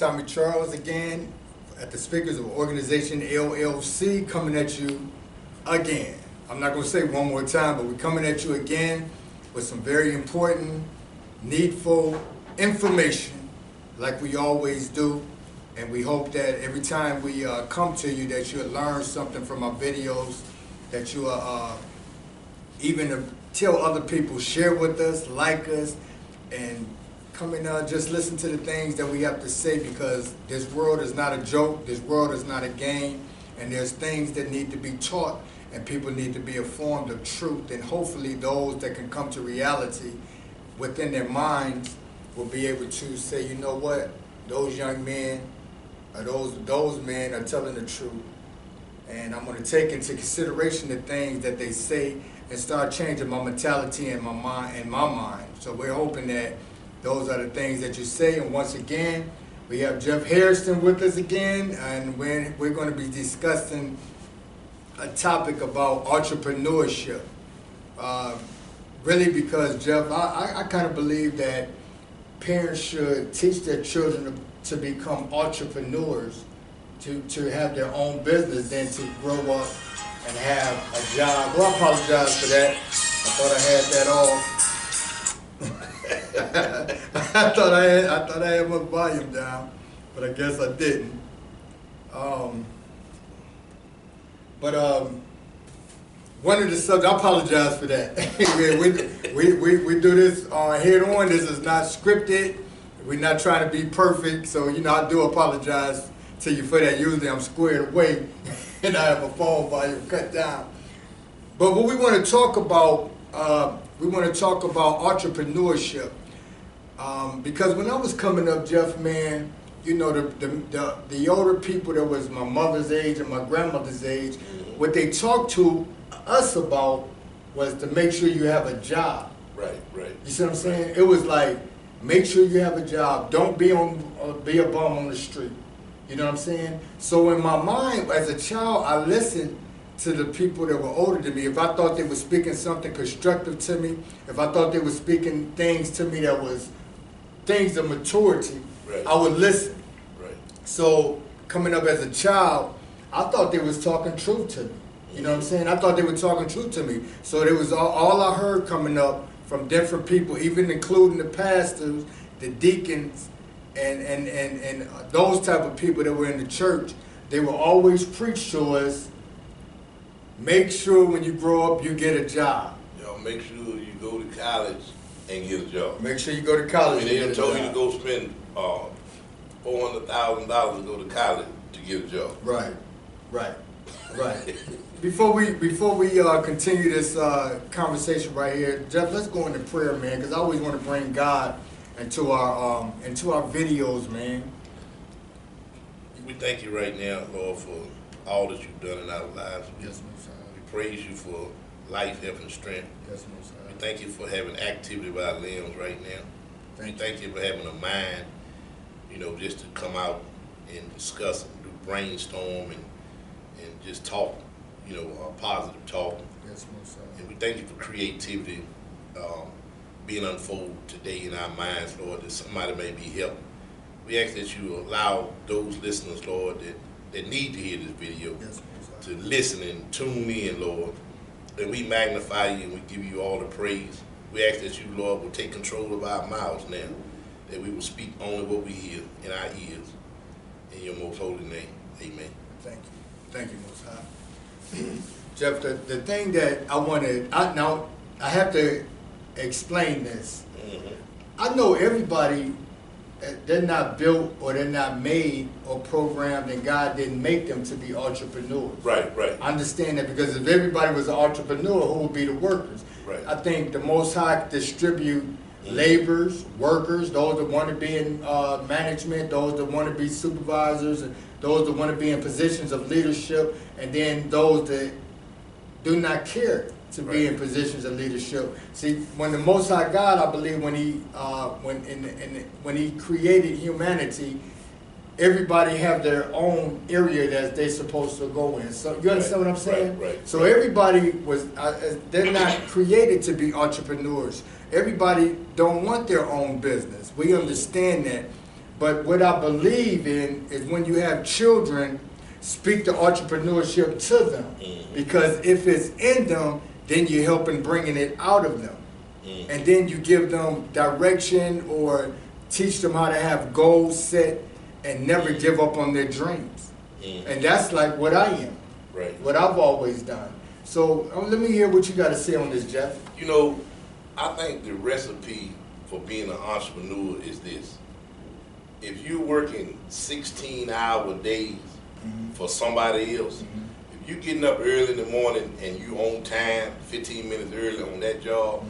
Tommy Charles again at the Speakers of Organization LLC, coming at you again. I'm not going to say one more time, but we're coming at you again with some very important, needful information like we always do. And we hope that every time we come to you that you'll learn something from our videos, that you'll even tell other people, share with us, like us, and come and just listen to the things that we have to say, because this world is not a joke, this world is not a game, and there's things that need to be taught, and people need to be informed of truth, and hopefully those that can come to reality within their minds will be able to say, you know what, those young men, or those men are telling the truth, and I'm going to take into consideration the things that they say and start changing my mentality and my mind. So we're hoping that those are the things that you say. And once again, we have Jeff Harrison with us again, and we're going to be discussing a topic about entrepreneurship. Really, because Jeff, I kind of believe that parents should teach their children to become entrepreneurs, to have their own business, than to grow up and have a job. Well, I apologize for that. I thought I had that off. I thought I had my volume down, but I guess I didn't. One of the subjects, I apologize for that. we do this head on. This is not scripted. We're not trying to be perfect, so I do apologize to you for that. Usually I'm squared away and I have a phone volume cut down. But what we want to talk about, entrepreneurship. Because when I was coming up, Jeff, man, the older people that was my mother's age and my grandmother's age, what they talked to us about was to make sure you have a job. Right. You see what I'm saying? Right. It was like, make sure you have a job. Don't be a bum on the street. You know what I'm saying? So in my mind, as a child, I listened to the people that were older than me. If I thought they were speaking something constructive to me, if I thought they were speaking things to me that was things of maturity, right, I would listen. Right. So coming up as a child, I thought they was talking truth to me. You know what I'm saying? I thought they were talking truth to me. So it was all I heard coming up from different people, even including the pastors, the deacons, and those type of people that were in the church. They will always preach to us, make sure when you grow up you get a job. Make sure you go to college and get a job. Make sure you go to college. They told you to go spend $400,000 to go to college to get a job. Right. Before we continue this conversation right here, Jeff, let's go into prayer, man, because I always want to bring God into our videos, man. We thank you right now, Lord, for all that you've done in our lives. Yes, Most High. We praise you for life, health, and strength. Yes, Most High. We thank you for having activity of our limbs right now. Thank you for having a mind, just to come out and discuss and do brainstorm and just talk, positive talk. Yes, Most High. And we thank you for creativity being unfolded today in our minds, Lord, that somebody may be helped. We ask that you allow those listeners, Lord, that need to hear this video, yes, to listen and tune in, Lord. And we magnify you and we give you all the praise. We ask that you, Lord, will take control of our mouths now, that we will speak only what we hear in our ears. In your most holy name, amen. Thank you, Most High. Jeff, the thing that I have to explain this. Mm-hmm. I know everybody, they're not built or they're not made or programmed, and God didn't make them to be entrepreneurs. Right. I understand that, because if everybody was an entrepreneur, who would be the workers? Right. I think the Most High distribute laborers, workers, those that want to be in management, those that want to be supervisors, and those that want to be in positions of leadership, and then those that do not care to be in positions of leadership. See, when the Most High God, I believe, when he created humanity, everybody have their own area that they're supposed to go in. So you understand what I'm saying? Right. So everybody was, they're not created to be entrepreneurs. Everybody don't want their own business. We understand that. But what I believe in is when you have children, speak the entrepreneurship to them. Because if it's in them, then you're helping bringing it out of them. And then you give them direction or teach them how to have goals set and never give up on their dreams. And that's like what I am, what I've always done. So let me hear what you got to say on this, Jeff. You know, I think the recipe for being an entrepreneur is this. If you're working 16-hour days for somebody else, if you're getting up early in the morning and you on time, 15 minutes early on that job,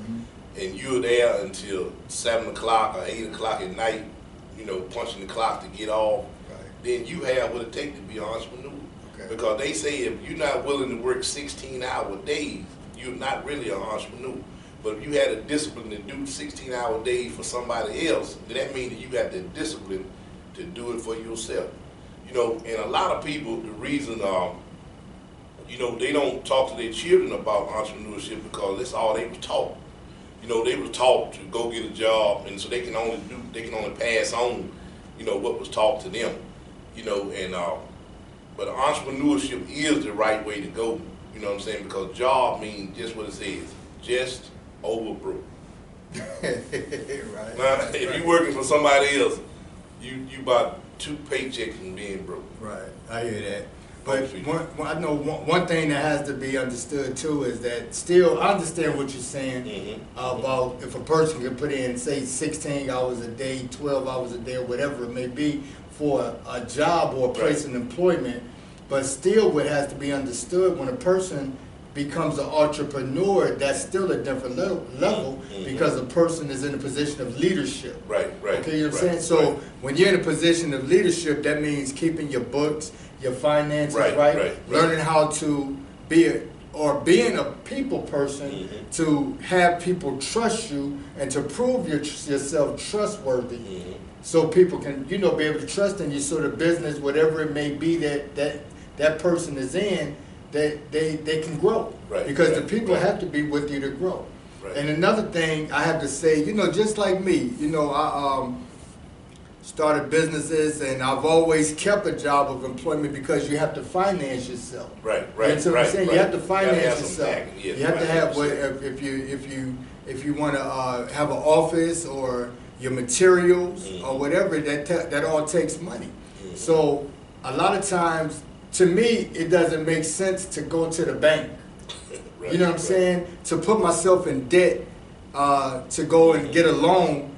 and you're there until 7 o'clock or 8 o'clock at night, you know, punching the clock to get off, then you have what it takes to be an entrepreneur. Because they say if you're not willing to work 16-hour days, you're not really an entrepreneur. But if you had a discipline to do 16-hour days for somebody else, then that means that you got the discipline to do it for yourself. You know, and a lot of people, the reason, you know, they don't talk to their children about entrepreneurship because that's all they were taught. You know, they were taught to go get a job, and so they can only pass on, you know, what was taught to them. You know, and but entrepreneurship is the right way to go. You know what I'm saying? Because job means just what it says, just over broke. Now, if you're working for somebody else, you about 2 paychecks from being broke. Right, I hear that. But I know one thing that has to be understood too is that still, I understand what you're saying about if a person can put in, say, 16 hours a day, 12 hours a day, or whatever it may be for a job or a place of employment. But still, what has to be understood when a person becomes an entrepreneur, that's still a different level because a person is in a position of leadership. Right. Okay, you know what I'm saying? So when you're in a position of leadership, that means keeping your books, your finances right, learning how to be being a people person to have people trust you and to prove yourself trustworthy. So people can, you know, be able to trust in your sort of business, whatever it may be that person is in, that they can grow. Because the people have to be with you to grow. And another thing I have to say, you know, just like me, you know, I started businesses and I've always kept a job of employment because you have to finance yourself. And so I'm saying you have to finance yourself. You have to have if you want to have an office or your materials or whatever, that all takes money. So a lot of times, to me, it doesn't make sense to go to the bank. You know what I'm saying? To put myself in debt to go and get a loan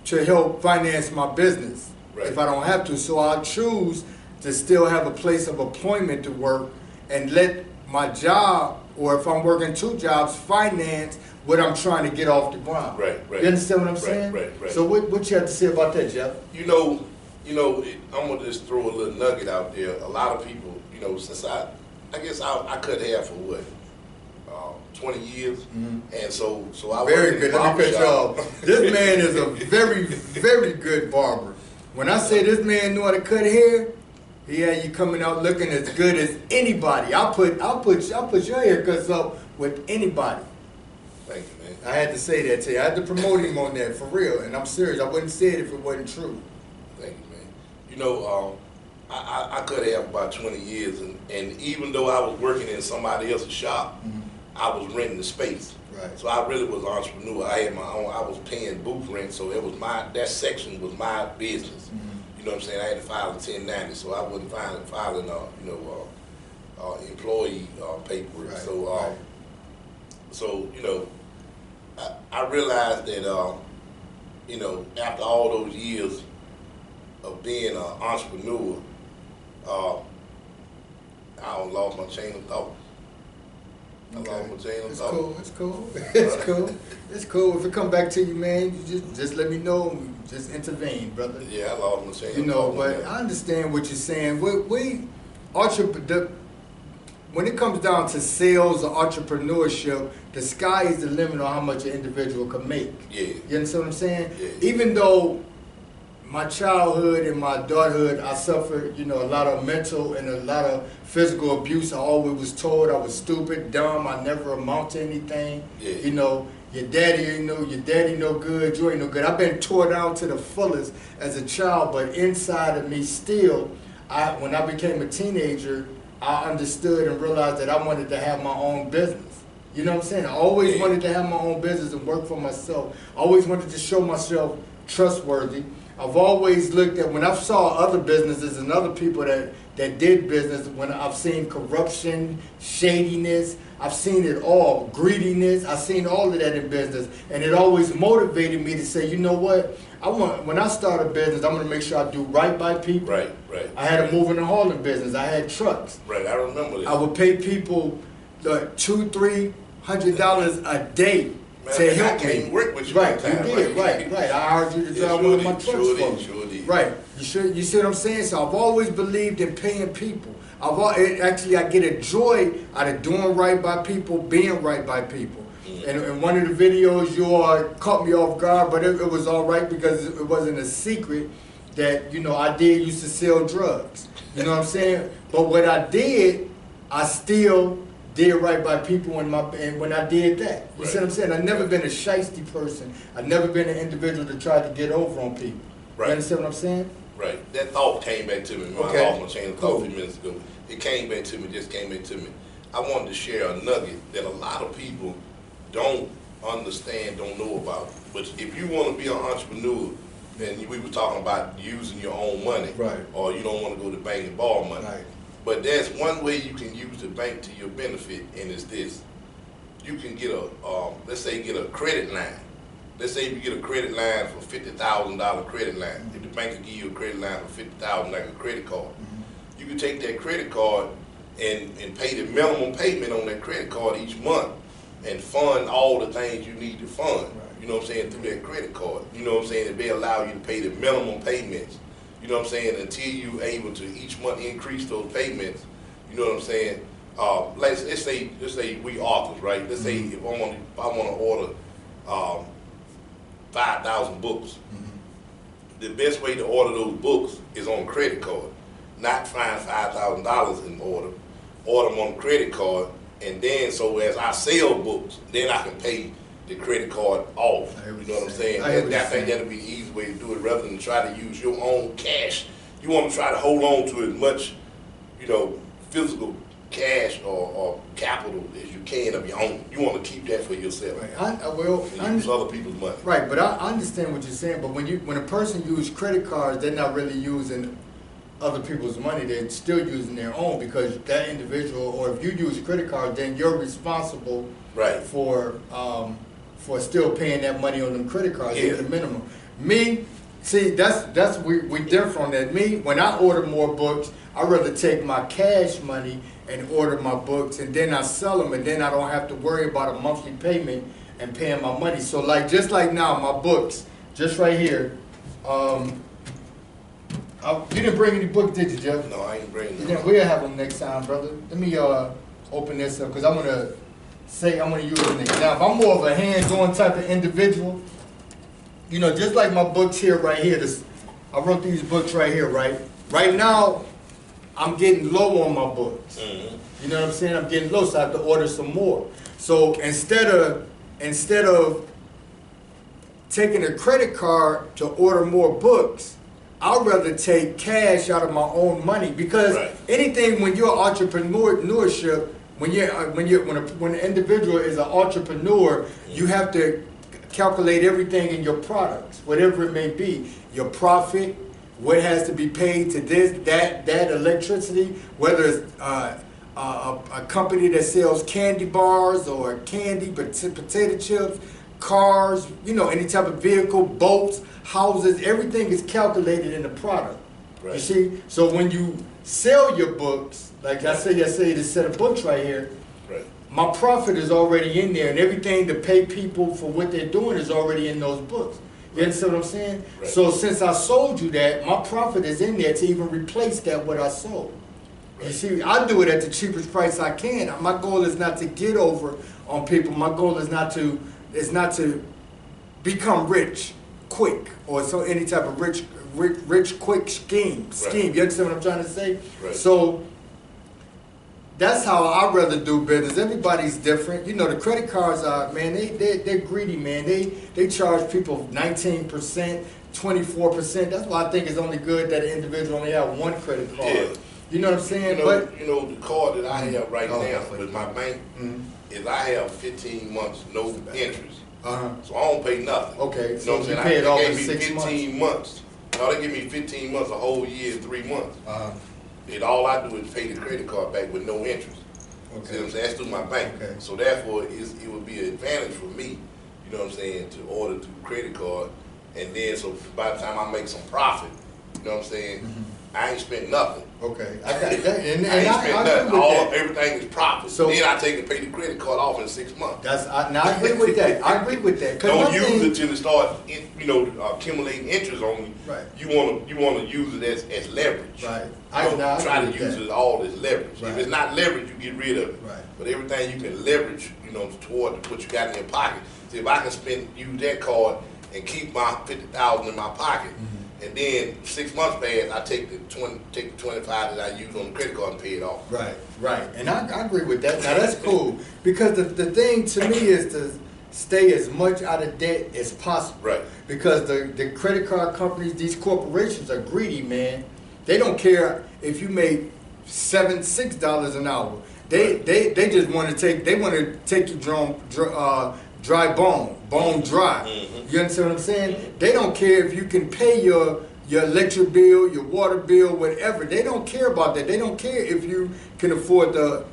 to help finance my business if I don't have to. So I choose to still have a place of employment to work and let my job, or if I'm working 2 jobs, finance what I'm trying to get off the ground. You understand what I'm saying? So what you have to say about that, Jeff? You know, I'm gonna just throw a little nugget out there. A lot of people, you know, since I guess I cut hair for what, 20 years, and so I very good. Let me cut you off. This man is a very, very good barber. When I say this man knew how to cut hair, he had you coming out looking as good as anybody. I'll put your haircuts up with anybody. Thank you, man. I had to say that to you. I had to promote him on that for real, and I'm serious. I wouldn't say it if it wasn't true. Thank you, man. You know, I cut hair for about 20 years, and even though I was working in somebody else's shop, I was renting the space. So I really was an entrepreneur. I had my own. I was paying booth rent, so it was that section was my business. You know what I'm saying? I had to file a 1090, so I wasn't filing employee paperwork. So you know, I realized that you know, after all those years of being an entrepreneur, I lost my chain of thought. It's cool. It's cool. If it come back to you, man, you just let me know. Just intervene, brother. Yeah, I lost my chain. You know, but I understand what you're saying. When it comes down to sales or entrepreneurship, the sky is the limit on how much an individual can make. You understand what I'm saying? Even though my childhood and my adulthood, I suffered, you know, a lot of mental and a lot of physical abuse. I always was told I was stupid, dumb, I never amount to anything. You know, your daddy ain't your daddy no good, you ain't no good. I've been tore down to the fullest as a child, but inside of me still, when I became a teenager, I understood and realized that I wanted to have my own business. You know what I'm saying? I always wanted to have my own business and work for myself. I always wanted to show myself trustworthy. I've always looked at, when I saw other businesses and other people that did business, when I've seen corruption, shadiness, I've seen it all, greediness, I've seen all of that in business. And it always motivated me to say, you know what, when I start a business, I'm going to make sure I do right by people. Right. I had a moving and hauling business. I had trucks. Right, I remember that. I would pay people $200-300 a day to help me. I can't work with you. Right, you did. Right. I hired you to drive one of my trucks for me. Sure did. Right. You see what I'm saying? So I've always believed in paying people. Actually, I get a joy out of doing right by people, being right by people. And in one of the videos, you all caught me off guard, but it was all right because it wasn't a secret that, I used to sell drugs. You know what I'm saying? But what I did, I still did right by people and when I did that. You see what I'm saying? I've never been a shiesty person. I've never been an individual to try to get over on people. Right. You understand what I'm saying? Right. That thought came back to me when I lost my chain of thought a few minutes ago. It came back to me, just came back to me. I wanted to share a nugget that a lot of people don't understand, don't know about. But if you want to be an entrepreneur, then we were talking about using your own money. Right. Or you don't want to go to the bank and borrow money. Right. But there's one way you can use the bank to your benefit, and it's this. You can get let's say get a credit line. Let's say you get a credit line for $50,000 credit line. If the bank will give you a credit line for $50,000, like a credit card, you can take that credit card and pay the minimum payment on that credit card each month and fund all the things you need to fund. Right. You know what I'm saying, through that credit card. You know what I'm saying, and they allow you to pay the minimum payments. You know what I'm saying, until you're able to each month increase those payments. You know what I'm saying. Let's say we authors, right? Let's say if I want to order 5,000 books. The best way to order those books is on credit card. Not find $5,000 in order them on credit card, and then so as I sell books, then I can pay the credit card off. You know what I'm saying? I think that'll be the easy way to do it rather than try to use your own cash. You want to try to hold on to as much, physical cash or capital as you can of your own. You want to keep that for yourself. Right. And use other people's money. Right, but I understand what you're saying. But when a person uses credit cards, they're not really using other people's money. They're still using their own, because that individual, or if you use a credit card, then you're responsible for still paying that money on them credit cards at the minimum. Me, see, that's we different on that. Me, when I order more books, I'd rather take my cash money and order my books, and then I sell them, and then I don't have to worry about a monthly payment and paying my money. So just like now, my books, just right here. You didn't bring any books, did you, Jeff? No, I ain't bringing them. We'll have them next time, brother. Let me open this up, because I'm gonna use an example. I'm more of a hands-on type of individual. Just like my books here, right here. I wrote these books right here, right? Right now, I'm getting low on my books. You know what I'm saying? I'm getting low, so I have to order some more. So instead of taking a credit card to order more books, I'd rather take cash out of my own money, because anything, when you're entrepreneurship, when an individual is an entrepreneur, you have to calculate everything in your products, whatever it may be, your profit, what has to be paid to this, that electricity, whether it's a company that sells candy bars or candy, potato chips, cars, any type of vehicle, boats, houses, everything is calculated in the product. You see? So when you sell your books, like I say this set of books right here, my profit is already in there, and everything to pay people for what they're doing is already in those books. You understand what I'm saying? So since I sold you that, my profit is in there to even replace that what I sold. You see, I do it at the cheapest price I can. My goal is not to get over on people. My goal is not to become rich quick, or any type of rich quick scheme. You understand what I'm trying to say? So that's how I'd rather do business. Everybody's different. You know, the credit cards are, man, they're greedy, man. They charge people 19%, 24%. That's why I think it's only good that an individual only have one credit card. Yeah. You know what I'm saying? You know, the card that I have right now with my bank is I have 15 months no interest. So I don't pay nothing. Okay, you know so what I'm you saying? pay it off They in gave me 6 15 months. No, they give me 15 months, a whole year, 3 months. And all I do is pay the credit card back with no interest. Okay. See what I'm saying? That's through my bank. Okay. So therefore, it would be an advantage for me, you know what I'm saying, to order through credit card. And then, so by the time I make some profit, you know what I'm saying, I ain't spent nothing. Okay, I got that, and I ain't spent nothing. agree with that. Everything is profit. So then I take and pay the credit card off in 6 months. Now I agree with that. I agree with that. Don't use it till it start, accumulating interest on you. Right. You want to use it as leverage. Right. Don't try to use it all as leverage. Right. If it's not leverage, you get rid of it. Right. But everything you can leverage, toward what you got in your pocket. See, if I can use that card and keep my 50,000 in my pocket, and then 6 months pass, I take the 25 that I use on the credit card and pay it off. Right, right, and I agree with that. Now that's cool because the thing to me is to stay as much out of debt as possible. Right. Because the credit card companies, these corporations are greedy, man. They don't care if you make $6 an hour. They just want to take you dry bone dry. You understand what I'm saying? They don't care if you can pay your electric bill, your water bill, whatever. They don't care about that. They don't care if you can afford to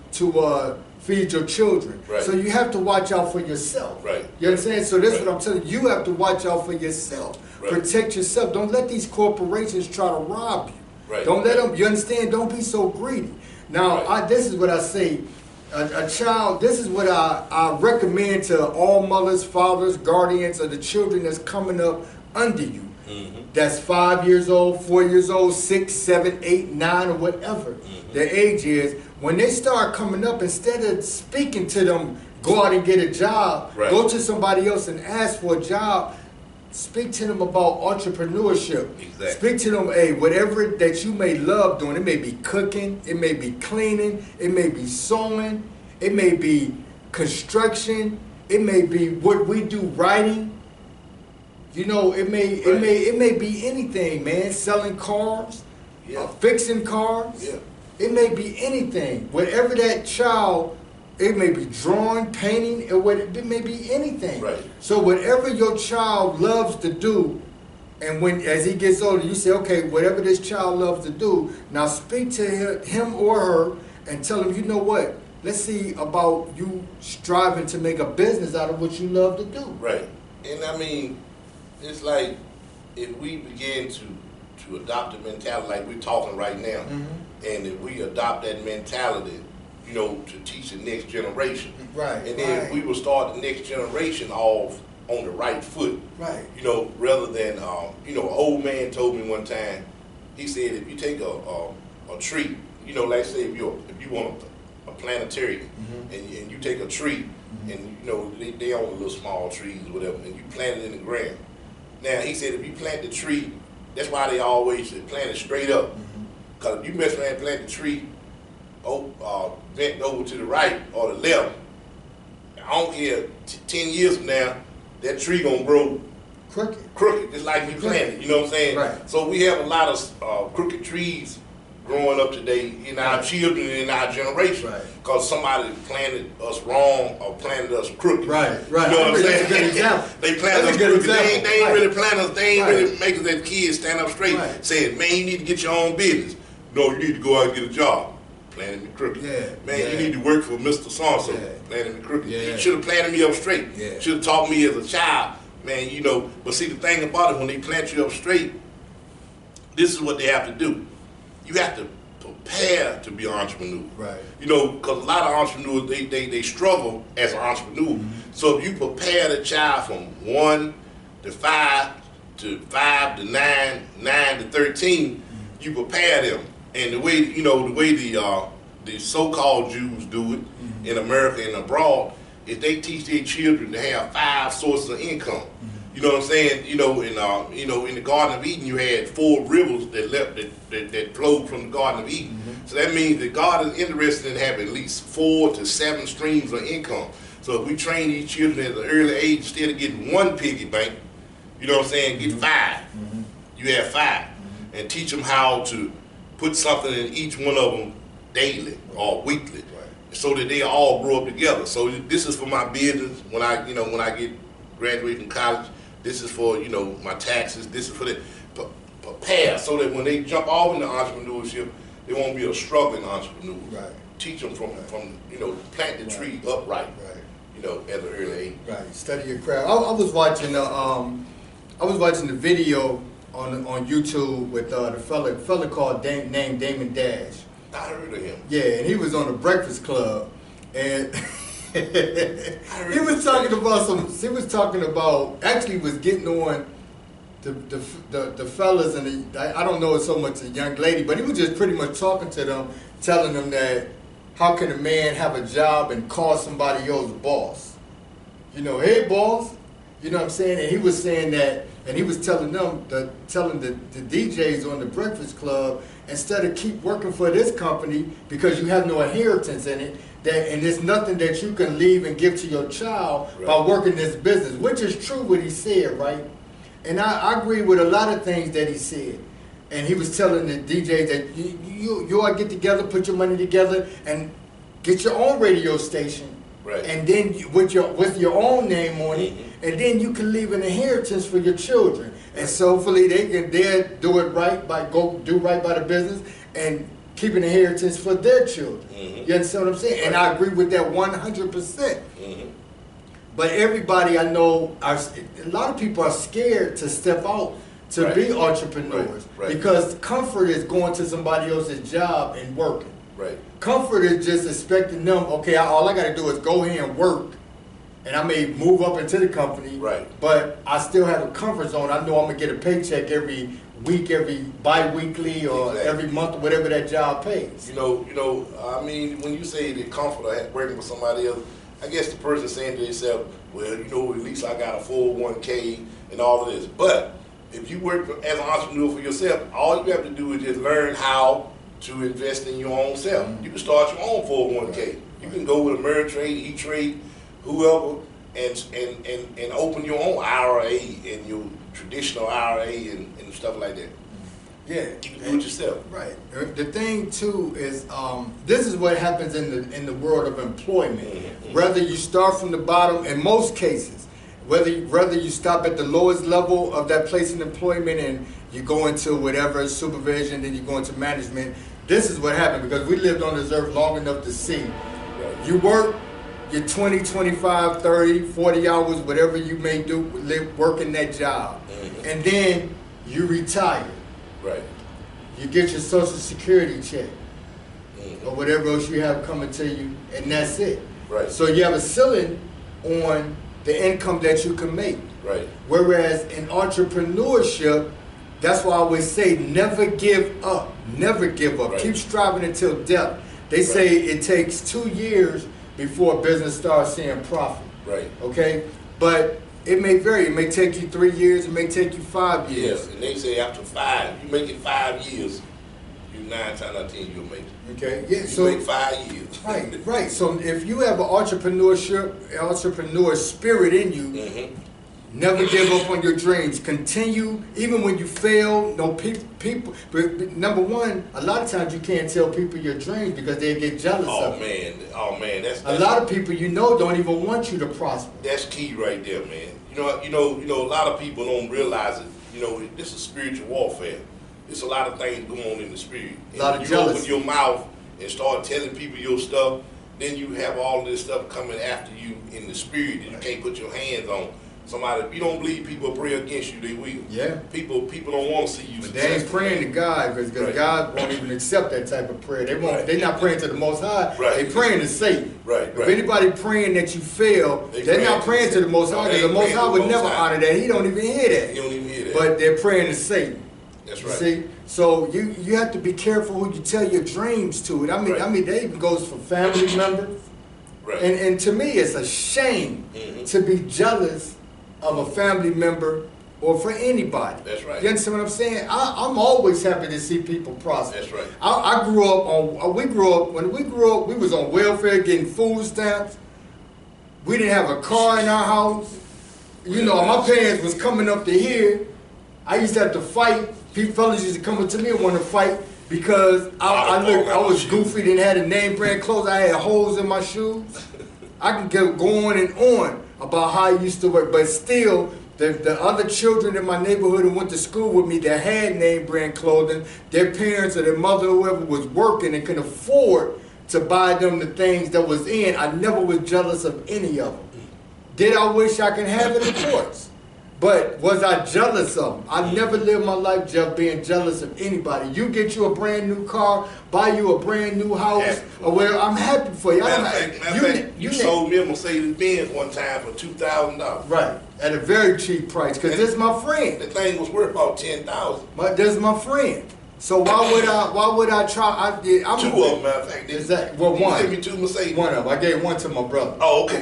feed your children. Right. So you have to watch out for yourself. Right. You understand? So this is what I'm telling you. You have to watch out for yourself. Right. Protect yourself. Don't let these corporations try to rob you. Right. Don't let them. You understand? Don't be so greedy. Now, this is what I say. A child, this is what I recommend to all mothers, fathers, guardians of the children that's coming up under you. That's 5 years old, 4 years old, 6, 7, 8, 9, or whatever their age is. When they start coming up, instead of speaking to them, go out and get a job, go to somebody else and ask for a job. Speak to them about entrepreneurship. Exactly. Speak to them, hey, whatever that you may love doing. It may be cooking, it may be cleaning, it may be sewing, it may be construction, it may be what we do, writing. You know, it may be anything, man. Selling cars, fixing cars. Yeah. It may be anything. Whatever that child. It may be drawing, painting, it may be anything. Right. So whatever your child loves to do, and as he gets older, you say, okay, whatever this child loves to do, now speak to him or her and tell him, you know what, let's see about you striving to make a business out of what you love to do. Right. And I mean, it's like if we begin to adopt a mentality like we're talking right now, and if we adopt that mentality, to teach the next generation. Right. And then we will start the next generation off on the right foot. Right. Rather than, an old man told me one time, he said, if you take a tree, like say if you want a planetarium, and you take a tree, and they own little small trees or whatever, and you plant it in the ground. Now, he said, if you plant the tree, that's why they always plant it straight up. Because if you mess around and plant the tree, bent over to the right or the left, I don't care, 10 years from now, that tree gonna grow crooked, just like you planted, you know what I'm saying? Right. So we have a lot of crooked trees growing up today in our children and in our generation. Right. Because somebody planted us wrong or planted us crooked. Right. You know what I'm saying? That's a good example. They planted us That's a good crooked. example. They ain't really planted us, they ain't Right. really making their kids stand up straight, saying, man, you need to get your own business. No, you need to go out and get a job. Planted me crooked. Yeah. Man, Yeah. you need to work for Mr. So-and-so. Yeah. Planted me crooked. Yeah. You should have planted me up straight. Yeah. Should have taught me as a child. Man, but see the thing about it, when they plant you up straight, this is what they have to do. You have to prepare to be an entrepreneur. Right. Because a lot of entrepreneurs, they struggle as an entrepreneur. So if you prepare the child from 1 to 5 to 5 to 9, 9 to 13, you prepare them. And the way the so-called Jews do it in America and abroad is they teach their children to have 5 sources of income. You know what I'm saying? In the Garden of Eden, you had 4 rivers that flowed from the Garden of Eden. So that means that God is interested in having at least 4 to 7 streams of income. So if we train these children at an early age, instead of getting 1 piggy bank, you know what I'm saying, get 5. You have 5, and teach them how to put something in each one of them daily or weekly, so that they all grow up together. So this is for my business when I get graduate from college. This is for my taxes. This is for the prepare so that when they jump off into entrepreneurship, they won't be a struggling entrepreneur. Right. Teach them from plant the tree upright. Right. At an early age. Right. Study your craft. I was watching the video on YouTube with the fella called named Damon Dash. I heard of him. Yeah, and he was on the Breakfast Club, and he was talking about actually was getting on the fellas, and I don't know so much a young lady, but he was just pretty much talking to them, telling them that how can a man have a job and call somebody else boss? Hey boss, you know what I'm saying? And he was saying that, and he was telling them, telling the DJs on the Breakfast Club, instead of keep working for this company because you have no inheritance in it, and there's nothing that you can leave and give to your child by working this business, which is true what he said, right? And I agree with a lot of things that he said. And he was telling the DJs that you all get together, put your money together, and get your own radio station. Right. And then with your own name on it, and then you can leave an inheritance for your children. And so hopefully they'll do it right do right by the business and keep an inheritance for their children. You understand what I'm saying? Right. And I agree with that 100%. But everybody I know, a lot of people are scared to step out to be entrepreneurs because comfort is going to somebody else's job and working. Right. Comfort is just expecting them, okay, all I got to do is go here and work, and I may move up into the company, but I still have a comfort zone. I know I'm going to get a paycheck every week, every bi-weekly, or every month, or whatever that job pays. I mean, when you say the comfort of working for somebody else, I guess the person saying to themselves, well, at least I got a 401k and all of this. But if you work as an entrepreneur for yourself, all you have to do is just learn how to invest in your own self. You can start your own 401k. You can go with Ameritrade, E-Trade, whoever, and open your own IRA and your traditional IRA and stuff like that. Yeah, you can do it yourself. Right. The thing too is this is what happens in the world of employment. Whether you start from the bottom, in most cases, whether you stop at the lowest level of that place in employment and you go into whatever supervision, then you go into management. This is what happened because we lived on this earth long enough to see. You work your 20, 25, 30, 40 hours, whatever you may do, working that job. And then you retire. Right. You get your Social Security check or whatever else you have coming to you, and that's it. Right. So you have a ceiling on the income that you can make. Right. Whereas in entrepreneurship, that's why I always say never give up. Never give up. Right. Keep striving until death. They say it takes 2 years before a business starts seeing profit. Right. Okay? But it may vary. It may take you 3 years. It may take you 5 years. Yes, and they say after 5, you make it 5 years, you 9 times out of 10 you'll make it. Okay, yeah. You make 5 years. Right. So if you have an entrepreneur spirit in you, never give up on your dreams. Continue, even when you fail. No people. But number one, a lot of times you can't tell people your dreams because they get jealous of it. Oh man, that's a lot of people don't even want you to prosper. That's key right there, man. A lot of people don't realize it. This is spiritual warfare. There's a lot of things going on in the spirit. A lot of jealousy. Open your mouth and start telling people your stuff, then you have all this stuff coming after you in the spirit that you can't put your hands on. Somebody, if you don't believe people pray against you, they will. Yeah. People don't want to see you. But they ain't praying to God because God won't even accept that type of prayer. They won't. They're not praying to the Most High. Right. They're praying to Satan. Right. If anybody praying that you fail, they're not praying to the Most High because the Most High would never honor that. He don't even hear that. He don't even hear that. But they're praying to Satan. That's right. See, so you have to be careful who you tell your dreams to. I mean, that even goes for family members. Right. And to me, it's a shame to be jealous of a family member or for anybody. That's right. You understand what I'm saying? I'm always happy to see people prosper. That's right. I grew up on, when we grew up, we was on welfare getting food stamps. We didn't have a car in our house. You know, my parents was coming up to here. I used to have to fight. People, fellas used to come up to me and want to fight because I was goofy, didn't have the name brand clothes. I had holes in my shoes. I can go on and on about how I used to work, but still, the other children in my neighborhood who went to school with me that had name brand clothing, their parents or their mother or whoever was working and could afford to buy them the things that was in, I never was jealous of any of them. Did I wish I could have it? Of course. But was I jealous of them? I never lived my life just being jealous of anybody. You get you a brand new car, buy you a brand new house, or well, I'm happy for you. You sold me a Mercedes Benz one time for $2,000. Right, at a very cheap price, because this is my friend. The thing was worth about $10,000. But this is my friend. So why would I try? I'm two of them, matter of fact. Exactly. Well, one. You gave me two Mercedes. One of them. I gave one to my brother. Oh, okay.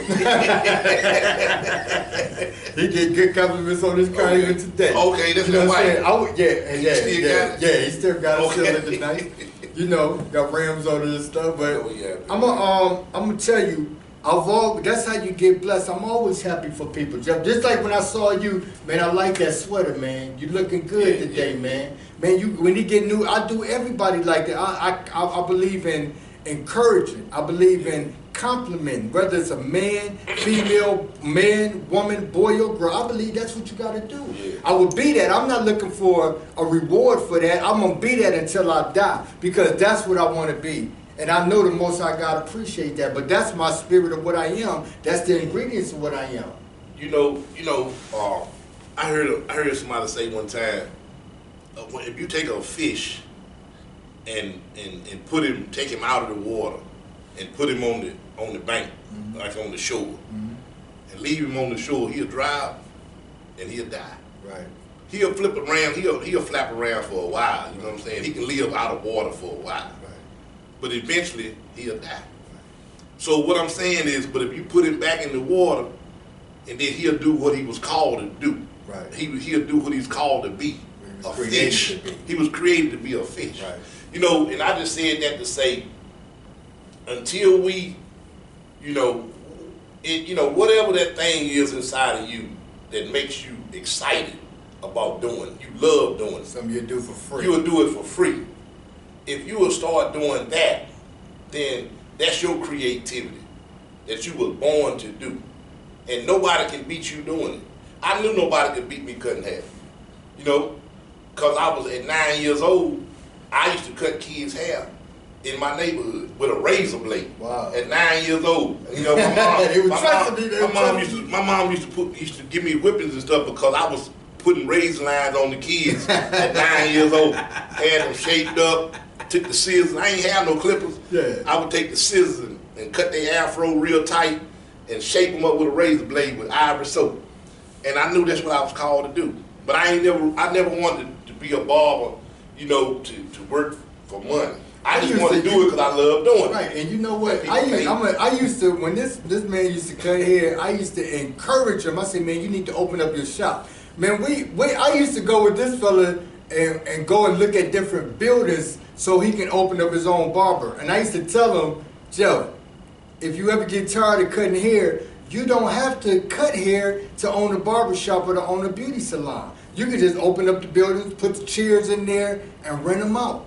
He get good compliments on his car even today. Okay, that's you know what I'm saying? Yeah. He still got it okay. still at the night. You know, got rims on it and stuff. But Oh, yeah, I'm gonna tell you. That's how you get blessed. I'm always happy for people. Just like when I saw you, man, I like that sweater, man. You looking good today, man. Man, when you get new, I do everybody like that. I believe in encouraging. I believe in complimenting, whether it's a man, female, man, woman, boy, or girl. I believe that's what you got to do. Yeah. I will be that. I'm not looking for a reward for that. I'm going to be that until I die because that's what I want to be. And I know the Most High God appreciate that, but that's my spirit of what I am. That's the ingredients of what I am. I heard somebody say one time, if you take a fish and take him out of the water and put him on the bank, like on the shore, and leave him on the shore, he'll drown and he'll die. Right. He'll flip around, he'll flap around for a while. You know what I'm saying? He can live out of water for a while. But eventually, he'll die. So what I'm saying is, but if you put him back in the water, and then he'll do what he was called to do. Right. He'll do what he's called to be, a fish. He was created to be a fish. Right. You know, and I just said that to say, until we, whatever that thing is inside of you that makes you excited about doing, you love doing. Something you do for free. You will do it for free. If you will start doing that, then that's your creativity that you were born to do. And nobody can beat you doing it. I knew nobody could beat me cutting hair. Because I was at 9 years old, I used to cut kids' hair in my neighborhood with a razor blade. Wow. At 9 years old. My mom used to give me whippings and stuff because I was putting razor lines on the kids at 9 years old. Had them shaped up. Took the scissors. I ain't have no clippers. Yeah. I would take the scissors and cut their afro real tight and shape them up with a razor blade with ivory soap. And I knew that's what I was called to do. But I never wanted to be a barber, to work for money. I just wanted to do it because I love doing it. Right, and you know what? I used to, when this man used to cut hair, I used to encourage him. I said, man, you need to open up your shop. Man, I used to go with this fella and go and look at different buildings so he can open up his own barber. And I used to tell him, Joe, if you ever get tired of cutting hair, you don't have to cut hair to own a barber shop or to own a beauty salon. You can just open up the buildings, put the chairs in there, and rent them out.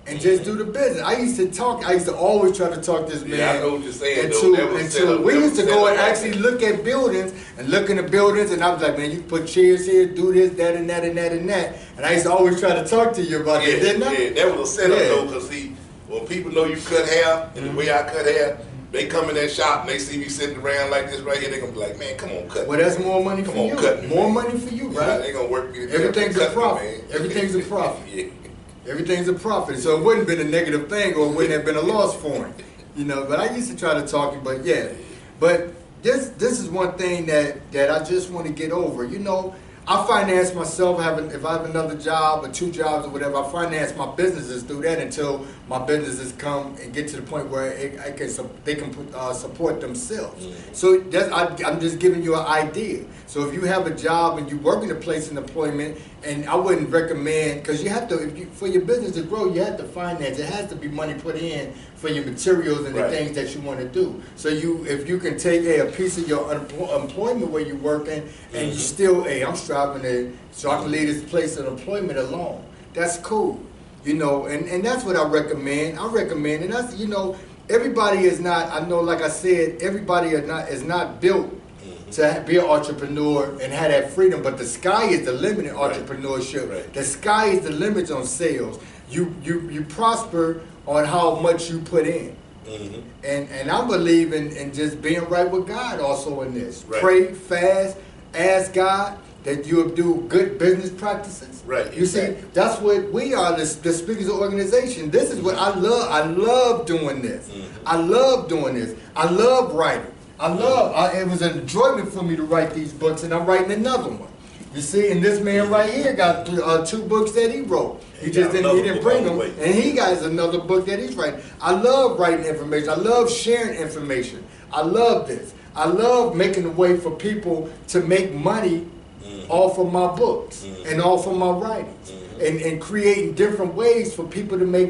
And just do the business. I used to always try to talk this man. Yeah, I know what you're saying, until we used to go and actually look at buildings and look in the buildings, and I was like, man, you can put chairs here, do this, that, and that, and that, and that. And I used to always try to talk to you about that, didn't I? Yeah, that was a setup though, because see, when people know you cut hair and the way I cut hair, they come in that shop and they see me sitting around like this right here, they're gonna be like, man, come on, cut. Well, that's more money for you. Cut me, more money for you, right? They gonna work me. Everything's a profit. Everything's a profit. Yeah. Everything's a profit, so it wouldn't have been a negative thing, or it wouldn't have been a loss for him, But I used to try to talk him, but yeah. But this is one thing that I just want to get over. I finance myself. If I have another job or 2 jobs or whatever, I finance my businesses through that until my businesses come and get to the point where they can support themselves. Mm-hmm. So I'm just giving you an idea. So if you have a job and you work in a place in employment, and I wouldn't recommend, because you have to, for your business to grow, you have to finance. It has to be money put in for your materials and the Right. things that you want to do. So if you can take a piece of your employment where you're working, and you still, hey, I'm striving so I can leave this place of employment alone. That's cool, and that's what I recommend. And that's, everybody is not. I know, like I said, everybody is not built to be an entrepreneur and have that freedom, but the sky is the limit in entrepreneurship. Right. The sky is the limit on sales. You prosper on how much you put in. Mm-hmm. And I believe in just being right with God also in this. Right. Pray, fast, ask God that you'll do good business practices. Right. You see, that's what we are, the Speakers Organization. This is what I love. I love doing this. Mm-hmm. I love doing this. I love writing. It was an enjoyment for me to write these books, and I'm writing another one. You see, and this man right here got 2 books that he wrote. He didn't bring them, and he got another book that he's writing. I love writing information. I love sharing information. I love this. I love making a way for people to make money off of my books and off of my writings, and creating different ways for people to make